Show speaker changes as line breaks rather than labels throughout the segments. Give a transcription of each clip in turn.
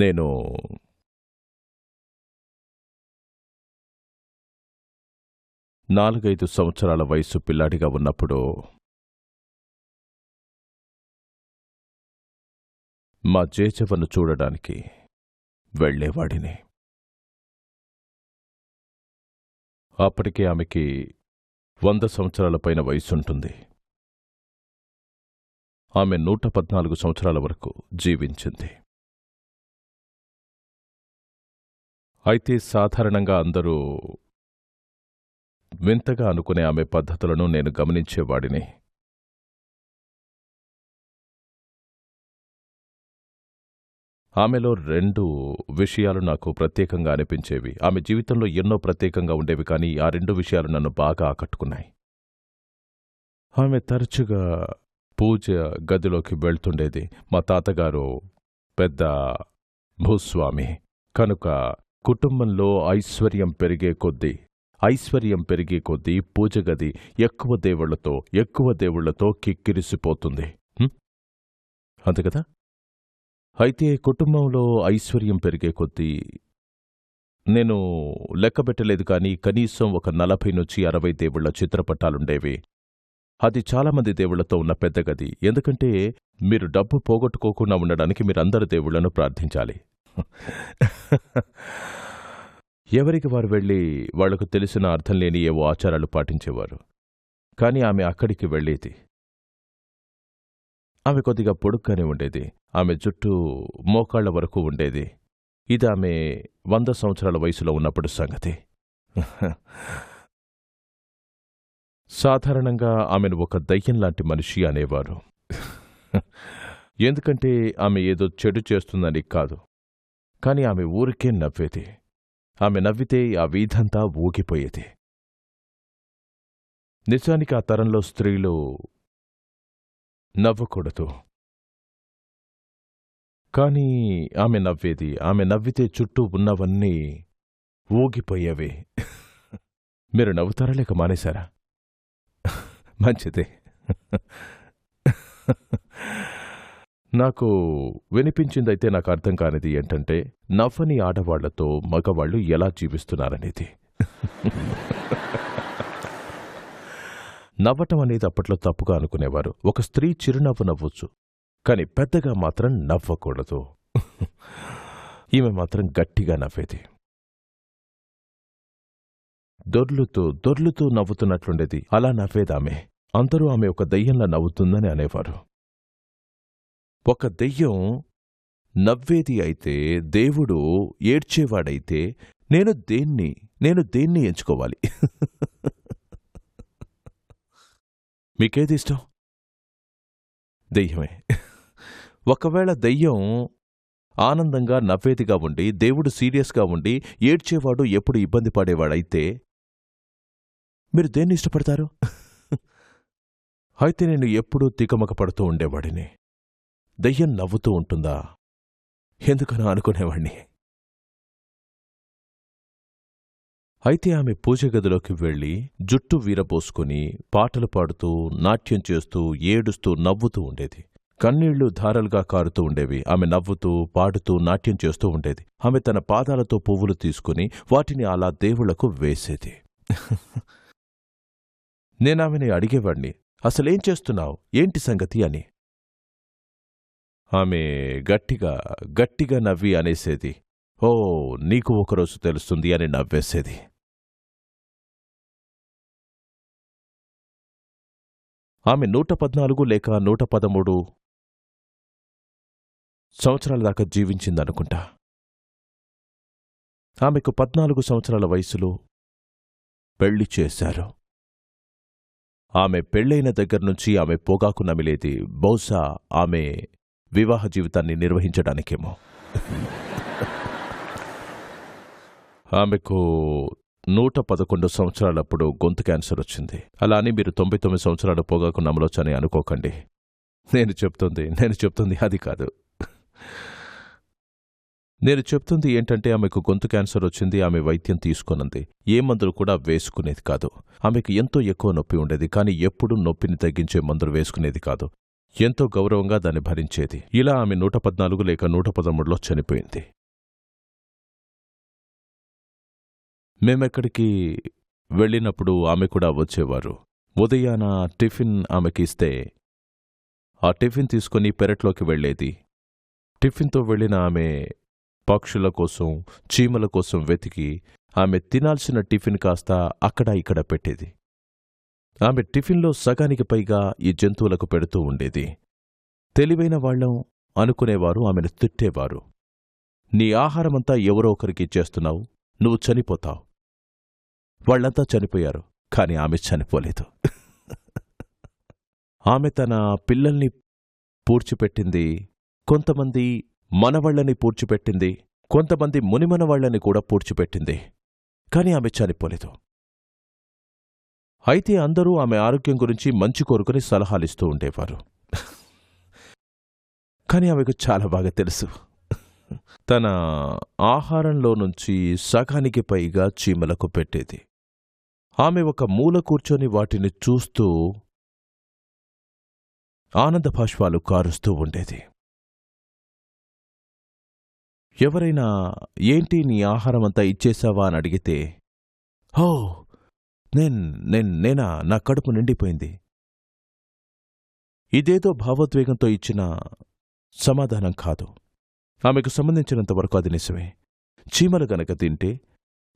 నేను 4-5 సంవత్సరాల వయసు పిల్లాడిగా ఉన్నప్పుడు మా జేజవ్వను చూడడానికి వెళ్లేవాడిని. అప్పటికే ఆమెకి 100 సంవత్సరాల పైన వయసుంటుంది. ఆమె 114 సంవత్సరాల వరకు జీవించింది. అయితే సాధారణంగా అందరూ వింతగా అనుకునే ఆమె పద్ధతులను నేను గమనించేవాడిని. ఆమెలో 2 విషయాలు నాకు ప్రత్యేకంగా అనిపించేవి. ఆమె జీవితంలో ఎన్నో ప్రత్యేకంగా ఉండేవి, కానీ ఆ 2 విషయాలు నన్ను బాగా ఆకట్టుకున్నాయి. ఆమె తరచుగా పూజ గదిలోకి వెళ్తుండేది. మా తాతగారు పెద్ద భూస్వామి కనుక కుటుంబంలో ఐశ్వర్యం పెరిగే కొద్దీ పూజ గది ఎక్కువ దేవుళ్లతో కిక్కిరిసిపోతుంది. అంతే కదా? అయితే కుటుంబంలో ఐశ్వర్యం పెరిగే కొద్దీ నేను లెక్కబెట్టలేదు, కానీ కనీసం ఒక 40 నుంచి 60 దేవుళ్ల చిత్రపటాలుండేవి. అది చాలామంది దేవుళ్లతో ఉన్న పెద్ద గది. ఎందుకంటే మీరు డబ్బు పోగొట్టుకోకుండా ఉండడానికి మీరందరు దేవుళ్లను ప్రార్థించాలి. ఎవరికి వారు వెళ్ళి వాళ్లకు తెలిసిన అర్థం లేని ఏవో ఆచారాలు పాటించేవారు. కాని ఆమె అక్కడికి వెళ్ళేది. ఆమె కొద్దిగా పొడుగ్గానే ఉండేది. ఆమె జుట్టు మోకాళ్ల వరకు ఉండేది. ఇది ఆమె 100 సంవత్సరాల వయసులో ఉన్నప్పుడు సంగతి. సాధారణంగా ఆమెను ఒక దయ్యంలాంటి మనిషి అనేవారు. ఎందుకంటే ఆమె ఏదో చెడు చేస్తుందని కాదు, కాని ఆమె ఊరికే నవ్వేది. ఆమె నవ్వితే ఆ వీధంతా ఊగిపోయేది. నిజానికి ఆ తరంలో స్త్రీలు నవ్వకూడదు, కాని ఆమె నవ్వేది. ఆమె నవ్వితే చుట్టూ ఉన్నవన్నీ ఊగిపోయేవి. మీరు నవ్వుతారా లేక మానేశారా? మంచిదే. నాకు వినిపించిందైతే నాకు అర్థం కానిది ఏంటంటే, నవ్వని ఆడవాళ్లతో మగవాళ్లు ఎలా జీవిస్తున్నారనేది. నవ్వటం అనేది అప్పట్లో తప్పుగా అనుకునేవారు. ఒక స్త్రీ చిరునవ్వు నవ్వొచ్చు, కాని పెద్దగా మాత్రం నవ్వకూడదు. ఈమె మాత్రం గట్టిగా నవ్వేది. దొర్లుతూ నవ్వుతున్నట్లుండేది. అలా నవ్వేదామె. అందరూ ఆమె ఒక దెయ్యంలా నవ్వుతుందని అనేవారు. ఒక దెయ్యం నవ్వేది అయితే, దేవుడు ఏడ్చేవాడైతే నేను దేన్ని ఎంచుకోవాలి? మీకేది ఇష్టం? దెయ్యమే. ఒకవేళ దెయ్యం ఆనందంగా నవ్వేదిగా ఉండి, దేవుడు సీరియస్గా ఉండి, ఏడ్చేవాడు ఎప్పుడు ఇబ్బంది పడేవాడైతే మీరు దేన్ని ఇష్టపడతారు? అయితే నేను ఎప్పుడూ తికమక పడుతూ ఉండేవాడిని. దెయ్యం నవ్వుతూ ఉంటుందా ఎందుకనో అనుకునేవాణ్ణి. అయితే ఆమె పూజగదిలోకి వెళ్లి జుట్టు వీరపోసుకుని పాటలు పాడుతూ, నాట్యం చేస్తూ, ఏడుస్తూ, నవ్వుతూ ఉండేది. కన్నీళ్లు ధారలుగా కారుతూ ఉండేవి. ఆమె నవ్వుతూ, పాడుతూ, నాట్యం చేస్తూ ఉండేది. ఆమె తన పాదాలతో పువ్వులు తీసుకుని వాటిని అలా దేవుళ్లకు వేసేది. నేనామెని అడిగేవాణ్ణి, అసలేం చేస్తున్నావు, ఏంటి సంగతి అని. ఆమె గట్టిగా నవ్వి అనేసేది, ఓ నీకు ఒకరోజు తెలుస్తుంది అని నవ్వేసేది. ఆమె 114 లేక 113 సంవత్సరాల దాకా జీవించిందనుకుంటా. ఆమెకు 14 సంవత్సరాల వయసులో పెళ్లి చేశారు. ఆమె పెళ్లైన దగ్గర్నుంచి ఆమె పొగాకు నమిలేది. బహుశా ఆమె వివాహ జీవితాన్ని నిర్వహించడానికేమో. ఆమెకు 111 సంవత్సరాలప్పుడు గొంతు క్యాన్సర్ వచ్చింది. అలా అని మీరు 99 సంవత్సరాల పొగాకు నమలొచ్చని అనుకోకండి. నేను చెప్తుంది అది కాదు. నేను చెప్తుంది ఏంటంటే, ఆమెకు గొంతు క్యాన్సర్ వచ్చింది. ఆమె వైద్యం తీసుకున్నది. ఏ మందులు కూడా వేసుకునేది కాదు. ఆమెకు ఎంతో ఎక్కువ నొప్పి ఉండేది, కానీ ఎప్పుడూ నొప్పిని తగ్గించే మందులు వేసుకునేది కాదు. ఎంతో గౌరవంగా దాన్ని భరించేది. ఇలా ఆమె 114 లేక 113లో చనిపోయింది. మేమెక్కడికి వెళ్ళినప్పుడు ఆమె కూడా వచ్చేవారు. ఉదయాన టిఫిన్ ఆమెకి ఇస్తే ఆ టిఫిన్ తీసుకుని పెరట్లోకి వెళ్లేది. టిఫిన్తో వెళ్లిన ఆమె పక్షుల కోసం, చీమల కోసం వెతికి ఆమె తినాల్సిన టిఫిన్ కాస్త అక్కడ ఇక్కడ పెట్టేది. ఆమె టిఫిన్లో సగానికి పైగా ఈ జంతువులకు పెడుతూ ఉండేది. తెలివైన వాళ్లం అనుకునేవారు ఆమెను తిట్టేవారు. నీ ఆహారమంతా ఎవరో ఒకరికి ఇచ్చేస్తున్నావు, నువ్వు చనిపోతావు. వాళ్లంతా చనిపోయారు, కాని ఆమె చనిపోలేదు. ఆమె తన పిల్లల్ని పూడ్చిపెట్టింది, కొంతమంది మనవాళ్లని పూడ్చిపెట్టింది, కొంతమంది మునిమనవాళ్లని కూడా పూడ్చిపెట్టింది. కాని ఆమె చనిపోలేదు. అయితే అందరూ ఆమె ఆరోగ్యం గురించి మంచి కోరుకుని సలహాలిస్తూ ఉండేవారు. కాని ఆమెకు చాలా బాగా తెలుసు, తన ఆహారంలో నుంచి సగానికి పైగా చీమలకు పెట్టేది. ఆమె ఒక మూల కూర్చొని వాటిని చూస్తూ ఆనందభాష్పాలు కారుస్తూ ఉండేది. ఎవరైనా ఏంటి నీ ఆహారమంతా ఇచ్చేశావా అని అడిగితే, హో నేనా, నా కడుపు నిండిపోయింది. ఇదేదో భావోద్వేగంతో ఇచ్చిన సమాధానం కాదు. ఆమెకు సంబంధించినంతవరకు అది నిజమే. చీమలు గనక తింటే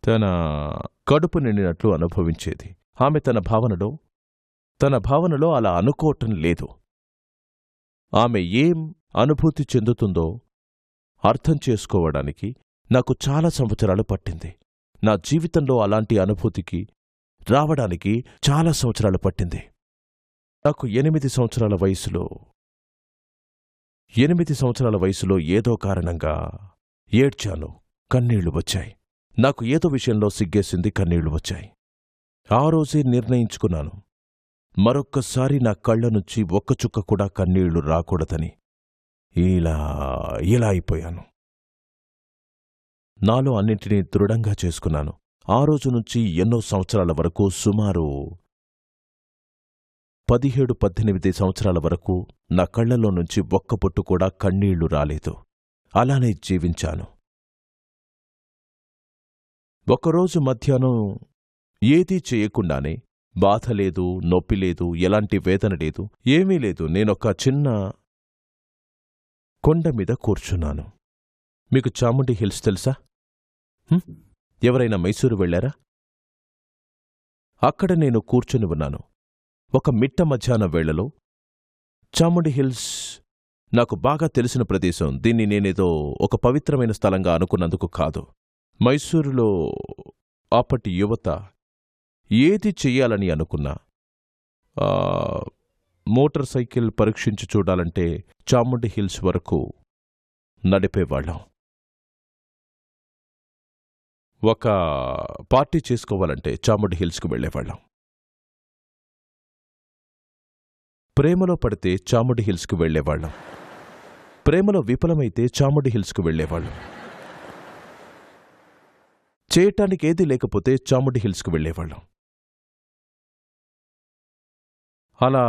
తన కడుపు నిండినట్లు అనుభవించేది. ఆమె తన భావనలో అలా అనుకోవటం లేదు. ఆమె ఏం అనుభూతి చెందుతుందో అర్థం చేసుకోవడానికి నాకు చాలా సంవత్సరాలు పట్టింది. నా జీవితంలో అలాంటి అనుభూతికి రావడానికి చాలా సంవత్సరాలు పట్టింది. నాకు 8 సంవత్సరాల వయసులో ఏదో కారణంగా ఏడ్చాను, కన్నీళ్లు వచ్చాయి. నాకు ఏదో విషయంలో సిగ్గేసింది, కన్నీళ్లు వచ్చాయి. ఆ రోజే నిర్ణయించుకున్నాను, మరొక్కసారి నా కళ్ల నుంచి ఒక్క చుక్క కూడా కన్నీళ్లు రాకూడదని. ఇలా అయిపోయాను. నాలో అన్నింటినీ దృఢంగా చేసుకున్నాను. ఆ రోజు నుంచి ఎన్నో సంవత్సరాల వరకు, సుమారు 17-18 సంవత్సరాల వరకు నా కళ్లలో నుంచి ఒక్క పొట్టు కూడా కన్నీళ్లు రాలేదు. అలానే జీవించాను. ఒకరోజు మధ్యాహ్నం ఏదీ చేయకుండానే, బాధ లేదు, నొప్పి లేదు, ఎలాంటి వేదన లేదు, ఏమీ లేదు, నేనొక చిన్న కొండ మీద కూర్చున్నాను. మీకు చాముండి హిల్స్ తెలుసా? ఎవరైనా మైసూరు వెళ్లారా? అక్కడ నేను కూర్చుని ఉన్నాను. ఒక మిట్ట మధ్యాహ్నం వేళలో. చాముండి హిల్స్ నాకు బాగా తెలిసిన ప్రదేశం. దీన్ని నేనేదో ఒక పవిత్రమైన స్థలంగా అనుకున్నందుకు కాదు. మైసూరులో అప్పటి యువత ఏది చెయ్యాలని అనుకున్నా, మోటార్ సైకిల్ పరీక్షించి చూడాలంటే చాముండి హిల్స్ వరకు నడిపేవాళ్ళం. ఒక పార్టీ చేసుకోవాలంటే చాముండి హిల్స్కు వెళ్లేవాళ్ళం. ప్రేమలో పడితే చాముండి హిల్స్కు వెళ్లేవాళ్ళం. ప్రేమలో విఫలమైతే చాముండి హిల్స్కు వెళ్లేవాళ్ళం. చేయటానికి ఏదీ లేకపోతే చాముండి హిల్స్కు వెళ్లేవాళ్ళం. అలా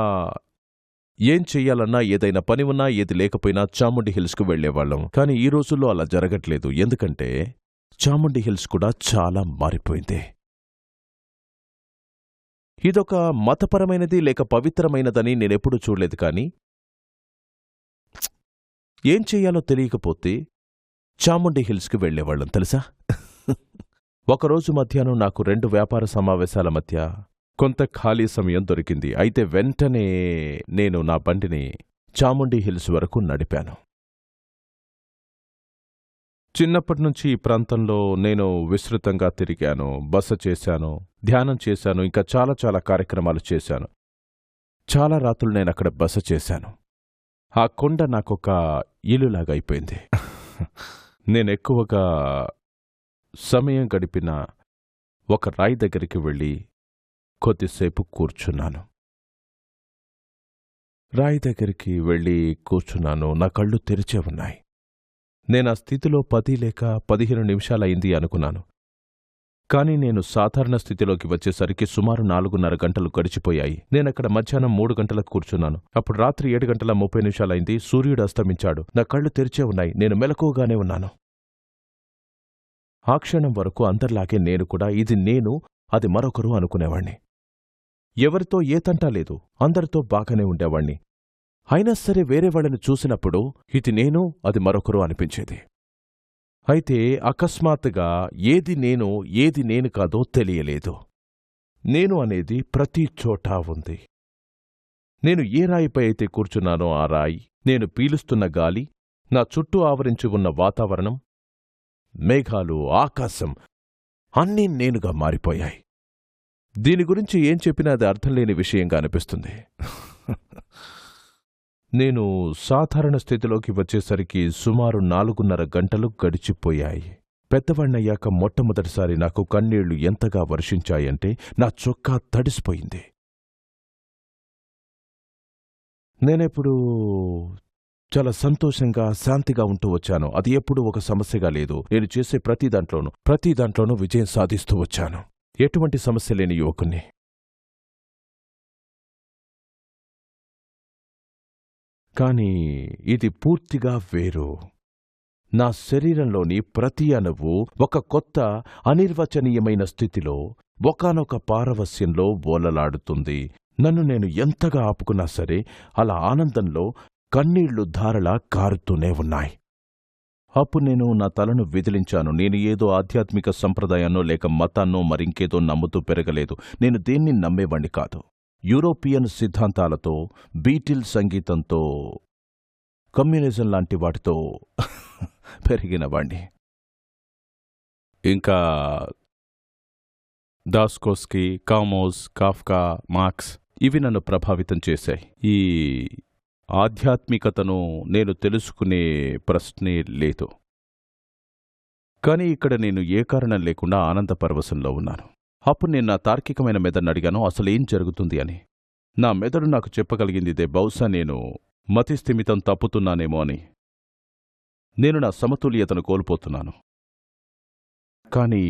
ఏం చెయ్యాలన్నా, ఏదైనా పని ఉన్నా, ఏది లేకపోయినా చాముండి హిల్స్కు వెళ్లేవాళ్ళం. కాని ఈ రోజుల్లో అలా జరగట్లేదు. ఎందుకంటే చాముండి హిల్స్ కూడా చాలా మారిపోయింది. ఇదొక మతపరమైనది లేక పవిత్రమైనదని నేనెప్పుడూ చూడలేదు. కాని ఏం చెయ్యాలో తెలియకపోతే చాముండి హిల్స్కి వెళ్లేవాళ్ళం తెలుసా. ఒకరోజు మధ్యాహ్నం నాకు 2 వ్యాపార సమావేశాల మధ్య కొంత ఖాళీ సమయం దొరికింది. అయితే వెంటనే నేను నా బండిని చాముండి హిల్స్ వరకు నడిపాను. చిన్నప్పటినుంచి ఈ ప్రాంతంలో నేను విస్తృతంగా తిరిగాను, బస చేశాను, ధ్యానం చేశాను, ఇంకా చాలా కార్యక్రమాలు చేశాను. చాలా రాత్రులు నేనక్కడ బస చేశాను. ఆ కొండ నాకొక ఇల్లులాగా అయిపోయింది. నేనెక్కువగా సమయం గడిపిన ఒక రాయి దగ్గరికి వెళ్ళి కొద్దిసేపు కూర్చున్నాను. రాయి దగ్గరికి వెళ్ళి కూర్చున్నాను. నా కళ్ళు తెరిచే ఉన్నాయి. నేనా స్థితిలో 10 లేక 15 నిమిషాలయింది అనుకున్నాను. కానీ నేను సాధారణ స్థితిలోకి వచ్చేసరికి సుమారు 4:30 గంటలు గడిచిపోయాయి. నేనక్కడ మధ్యాహ్నం 3 గంటలకు కూర్చున్నాను. అప్పుడు రాత్రి 7:30 సూర్యుడు అస్తమించాడు. నా కళ్ళు తెరిచే ఉన్నాయి. నేను మెలకువగానే ఉన్నాను. ఆ క్షణం వరకు అందరిలాగే నేను కూడా ఇది నేను, అది మరొకరు అనుకునేవాణ్ణి. ఎవరితో ఏ తంటా లేదు, అందరితో బాగానే ఉండేవాణ్ణి. అయినా సరే వేరే వాళ్ళని చూసినప్పుడు ఇది నేను, అది మరొకరు అనిపించేది. అయితే అకస్మాత్తుగా ఏది నేను, ఏది నేను కాదో తెలియలేదు. నేను అనేది ప్రతి చోటా ఉంది. నేను ఏ రాయిపై అయితే కూర్చున్నానో ఆ రాయి, నేను పీలుస్తున్న గాలి, నా చుట్టూ ఆవరించి ఉన్న వాతావరణం, మేఘాలు, ఆకాశం అన్నీ నేనుగా మారిపోయాయి. దీని గురించి ఏం చెప్పినా అది అర్థం లేని విషయంగా అనిపిస్తుంది. నేను సాధారణ స్థితిలోకి వచ్చేసరికి సుమారు 4:30 గంటలు గడిచిపోయాయి. పెద్దవాణ్ణయ్యాక మొట్టమొదటిసారి నాకు కన్నీళ్లు ఎంతగా వర్షించాయంటే నా చొక్కా తడిసిపోయింది. నేనెప్పుడూ చాలా సంతోషంగా, శాంతిగా ఉంటూ వచ్చాను. అది ఎప్పుడూ ఒక సమస్యగా లేదు. నేను చేసే ప్రతి దాంట్లోనూ విజయం సాధిస్తూ వచ్చాను. ఎటువంటి సమస్య లేని యువకుణ్ణి. కాని ఇది పూర్తిగా వేరు. నా శరీరంలోని ప్రతి అణువు ఒక కొత్త, అనిర్వచనీయమైన స్థితిలో, ఒకానొక పారవస్యంలో ఓలలాడుతుంది. నన్ను నేను ఎంతగా ఆపుకున్నా సరే అలా ఆనందంలో కన్నీళ్లు ధారలా కారుతూనే ఉన్నాయి. అప్పుడు నేను నా తలను విదిలించాను. నేను ఏదో ఆధ్యాత్మిక సంప్రదాయాన్నో లేక మతాన్నో మరింకేదో నమ్ముతూ పెరగలేదు. నేను దేన్ని నమ్మేవాణ్ణి కాదు. యూరోపియన్ సిద్ధాంతాలతో, బీటిల్ సంగీతంతో, కమ్యూనిజం లాంటి వాటితో పెరిగినవాణ్ణి. ఇంకా దాస్కోస్కీ, కామోస్, కాఫ్కా, మార్క్స్ ఇవి నన్ను ప్రభావితం చేశాయి. ఈ ఆధ్యాత్మికతను నేను తెలుసుకునే ప్రశ్నే లేదు. కాని ఇక్కడ నేను ఏ కారణం లేకుండా ఆనంద పరవశంలో ఉన్నాను. అప్పుడు నేను నా తార్కికమైన మెదడును అడిగాను, అసలేం జరుగుతుంది అని. నా మెదడు నాకు చెప్పగలిగిందిదే. బహుశా నేను మతిస్థిమితం తప్పుతున్నానేమో అని. నేను నా సమతుల్యతను కోల్పోతున్నాను. కాని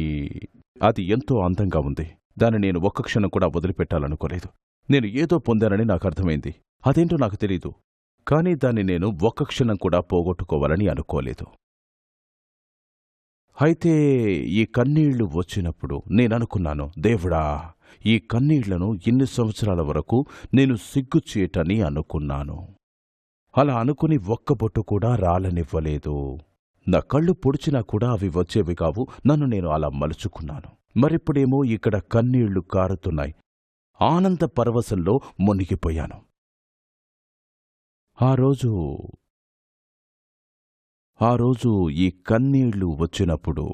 అది ఎంతో అందంగా ఉంది. దాన్ని నేను ఒక్క క్షణం కూడా వదిలిపెట్టాలనుకోలేదు. నేను ఏదో పొందానని నాకు అర్థమైంది. అదేంటో నాకు తెలీదు. కాని దాన్ని నేను ఒక్క క్షణం కూడా పోగొట్టుకోవాలని అనుకోలేదు. అయితే ఈ కన్నీళ్లు వచ్చినప్పుడు నేననుకున్నాను, దేవుడా, ఈ కన్నీళ్లను ఇన్ని సంవత్సరాల వరకు నేను సిగ్గుచేటని అనుకున్నాను. అలా అనుకుని ఒక్క బొట్టు కూడా రాలనివ్వలేదు. నా కళ్ళు పొడిచినా కూడా అవి వచ్చేవి కావు. నన్ను నేను అలా మలుచుకున్నాను. మరిప్పుడేమో ఇక్కడ కన్నీళ్లు కారుతున్నాయి. ఆనంద పరవశంలో మునిగిపోయాను. ఆ రోజు ఈ కన్నీళ్లు వచ్చినప్పుడు,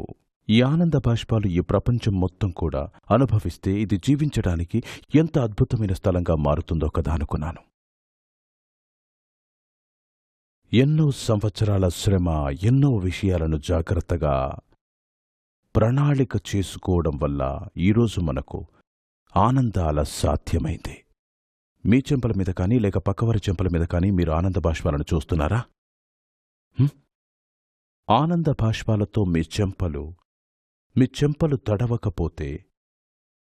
ఈ ఆనంద బాష్పాలు ఈ ప్రపంచం మొత్తం కూడా అనుభవిస్తే ఇది జీవించడానికి ఎంత అద్భుతమైన స్థలంగా మారుతుందో కదా అనుకున్నాను. ఎన్నో సంవత్సరాల శ్రమ, ఎన్నో విషయాలను జాగ్రత్తగా ప్రణాళిక చేసుకోవడం వల్ల ఈరోజు మనకు ఆనందాల సాధ్యమైంది. మీ చెంపల మీద కానీ లేక పక్కవారి చెంపల మీద కానీ మీరు ఆనంద బాష్పాలను చూస్తున్నారా? ఆనంద బాష్పాలతో మీ చెంపలు తడవకపోతే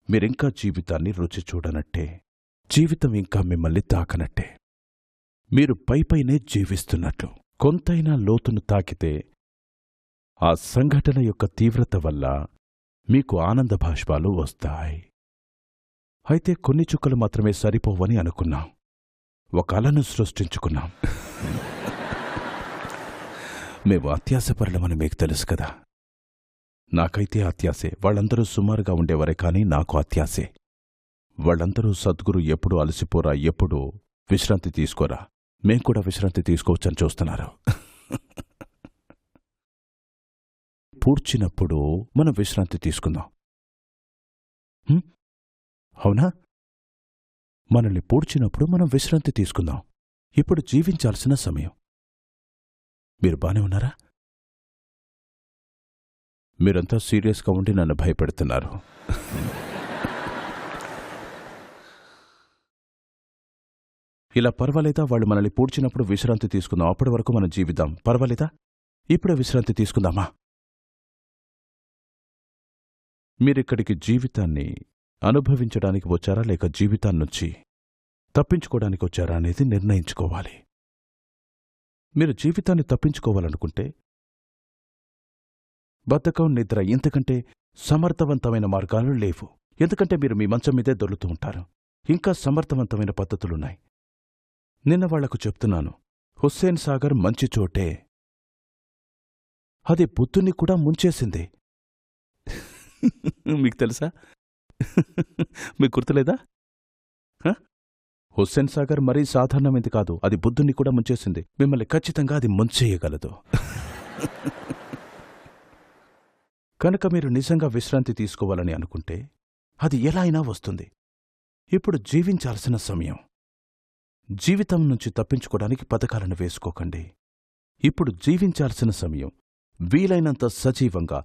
మీరింకా జీవితాన్ని రుచి చూడనట్టే. జీవితం ఇంకా మిమ్మల్ని తాకనట్టే. మీరు పైపైనే జీవిస్తున్నట్లు. కొంతైనా లోతును తాకితే ఆ సంఘటన యొక్క తీవ్రత వల్ల మీకు ఆనంద బాష్పాలు వస్తాయి. అయితే కొన్ని చుక్కలు మాత్రమే సరిపోవని అనుకున్నాం. ఒక అలను సృష్టించుకున్నాం. మేము అత్యాశపరులమని మీకు తెలుసు కదా. నాకైతే అత్యాసే. వాళ్ళందరూ సుమారుగా ఉండేవారే కానీ నాకు అత్యాసే. వాళ్ళందరూ సద్గురు ఎప్పుడు అలసిపోరా, ఎప్పుడు విశ్రాంతి తీసుకోరా, మేం కూడా విశ్రాంతి తీసుకోవచ్చని చూస్తున్నారు. పూడ్చినప్పుడు మనం విశ్రాంతి తీసుకుందాం. అవునా? మనల్ని పూడ్చినప్పుడు మనం విశ్రాంతి తీసుకుందాం. ఇప్పుడు జీవించాల్సిన సమయం. మీరు బానే ఉన్నారా? మీరంతా సీరియస్గా ఉండి నన్ను భయపెడుతున్నారు. ఇలా పర్వాలేదా? వాళ్ళు మనల్ని పూడ్చినప్పుడు విశ్రాంతి తీసుకుందాం. అప్పటి వరకు మనం జీవిద్దాం. పర్వాలేదా? ఇప్పుడే విశ్రాంతి తీసుకుందామా? మీరిక్కడికి జీవితాన్ని అనుభవించడానికి వచ్చారా లేక జీవితాన్నుంచి తప్పించుకోవడానికి వచ్చారా అనేది నిర్ణయించుకోవాలి. మీరు జీవితాన్ని తప్పించుకోవాలనుకుంటే బద్ధకం, నిద్ర ఇంతకంటే సమర్థవంతమైన మార్గాలు లేవు. ఎందుకంటే మీరు మీ మంచం మీదే దొర్లుతూ ఉంటారు. ఇంకా సమర్థవంతమైన పద్ధతులున్నాయి. నిన్న వాళ్లకు చెప్తున్నాను, హుస్సేన్ సాగర్ మంచి చోటే, అది బుద్ధుని కూడా ముంచేసింది. మీకు తెలుసా? మీకు గుర్తులేదా? హుస్సేన్ సాగర్ మరీ సాధారణమైంది కాదు, అది బుద్ధుని కూడా ముంచేసింది. మిమ్మల్ని ఖచ్చితంగా అది ముంచేయగలదు. కనుక మీరు నిజంగా విశ్రాంతి తీసుకోవాలని అనుకుంటే అది ఎలా అయినా వస్తుంది. ఇప్పుడు జీవించాల్సిన సమయం. జీవితం నుంచి తప్పించుకోవడానికి పథకాలను వేసుకోకండి. ఇప్పుడు జీవించాల్సిన సమయం. వీలైనంత సజీవంగా,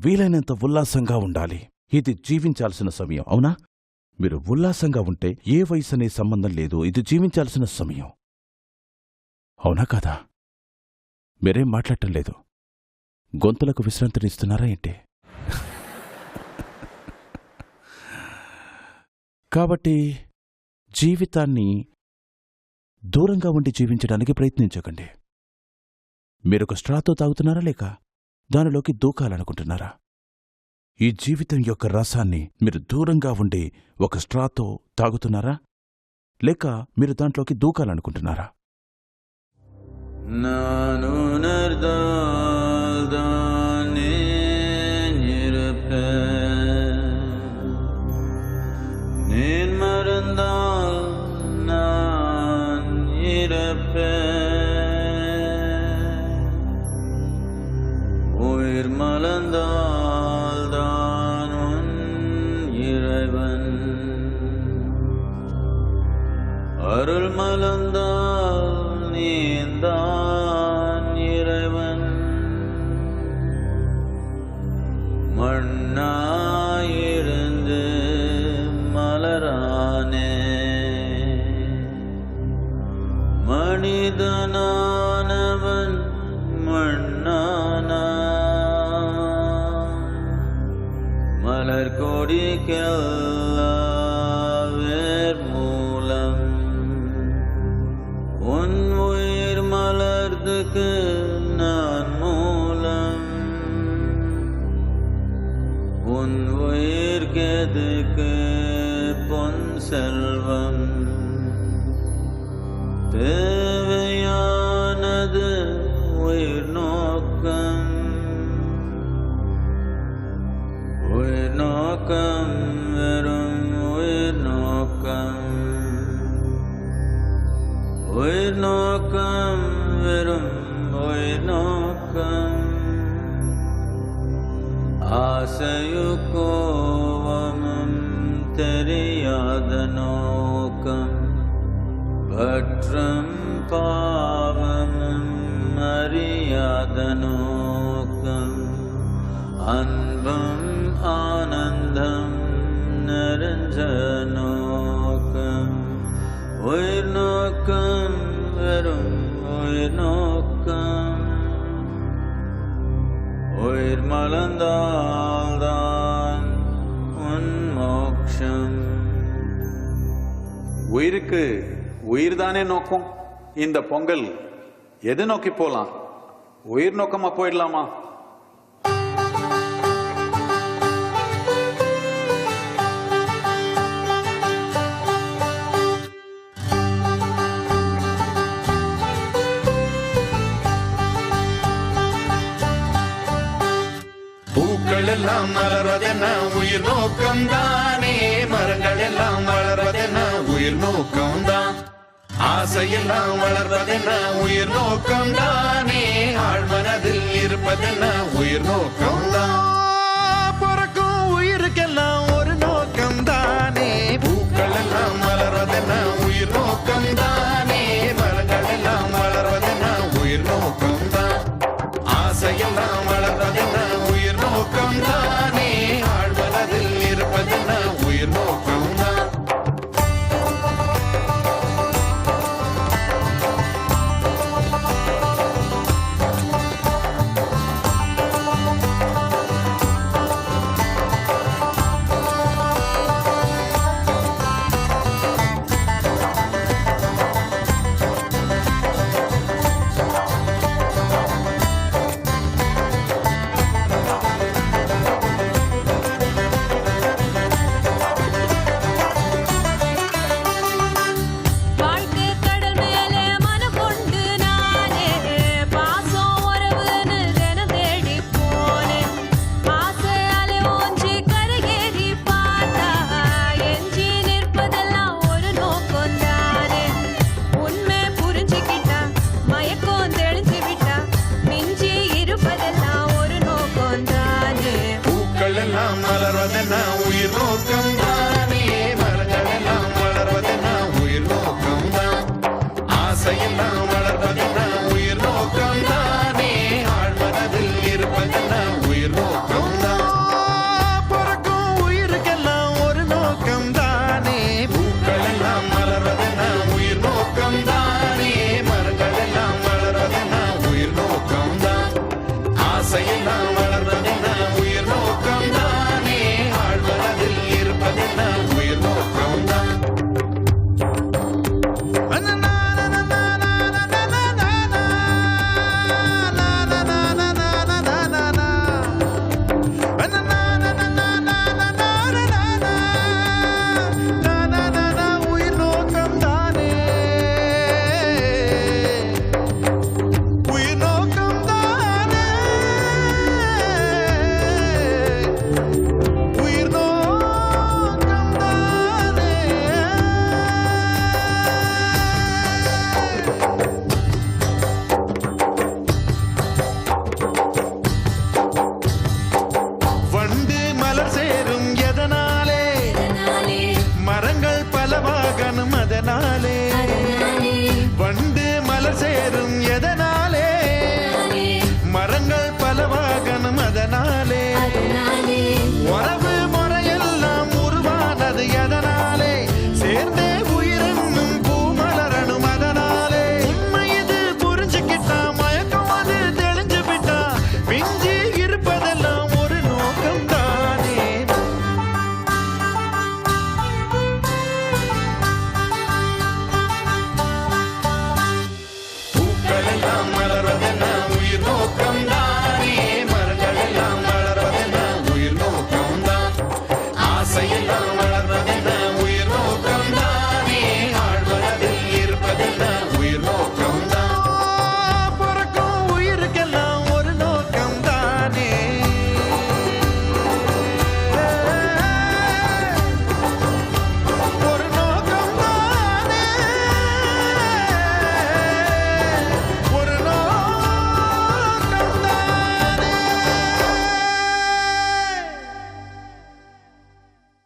వీలైనంత ఉల్లాసంగా ఉండాలి. ఇది జీవించాల్సిన సమయం, అవునా? మీరు ఉల్లాసంగా ఉంటే ఏ వయసనే సంబంధం లేదు. ఇది జీవించాల్సిన సమయం, అవునా కాదా? మీరేం మాట్లాడటం లేదు. గొంతులకు విశ్రాంతినిస్తున్నారా ఏంటి? కాబట్టి జీవితాన్ని దూరంగా ఉండి జీవించడానికి ప్రయత్నించకండి. మీరొక స్ట్రాతో తాగుతున్నారా లేక దానిలోకి దూకాలనుకుంటున్నారా? ఈ జీవితం యొక్క రసాన్ని మీరు దూరంగా ఉండి ఒక స్ట్రాతో తాగుతున్నారా లేక మీరు దాంట్లోకి దూకాలనుకుంటున్నారా?
அருள் மலர்ந்தால் நீந்தான் இறைவன். மண்ணாயிருந்து மலரானே மனிதனானவன் மண்ணானா மலர் கொடிக்கெல்லாம் வேர் மூலம் உன் உயிர் மலர்ந்துக்கு நான் மூலம். உன் உயிர் கெதுக்கு பொன் செல்வம் தேவையானது உயிர் நோக்கம். உயிர் நோக்கம் வெறும் உயிர் நோக்கம். உயிர் நோக்கம் வெறும் உயிர் நோக்கம். ஆசையுக்கோவமும் தெரியாத நோக்கம். பற்றும் பாவமும் அறியாத நோக்கம். அன்பும் ஆனந்தம் நிறைஞ்ச நோக்கம். உயிர் நோக்கம் வெறும் உயிர் நோக்கம். உயிர் மலர்ந்தால்தான் உன் மோட்சம்.
உயிருக்கு உயிர்தானே நோக்கம். இந்த பொங்கல் எது நோக்கி போலாம்? உயிர் நோக்கமா போயிடலாமா?
பூக்கள் எல்லாம் மலர்வதென்ன உயிர் நோக்கம் தானே. மரங்கள் எல்லாம் வளர்வதென்ன உயிர் நோக்கம் தான். ஆசையெல்லாம் வளர்வதென்ன உயிர் நோக்கம் தானே. ஆழ்மனதில் இருப்பதென்ன உயிர் நோக்கம் தான். பிறக்கும் உயிருக்கெல்லாம் ஒரு நோக்கம் தானே. பூக்கள் எல்லாம் மலர்வதென்ன உயிர் நோக்கம்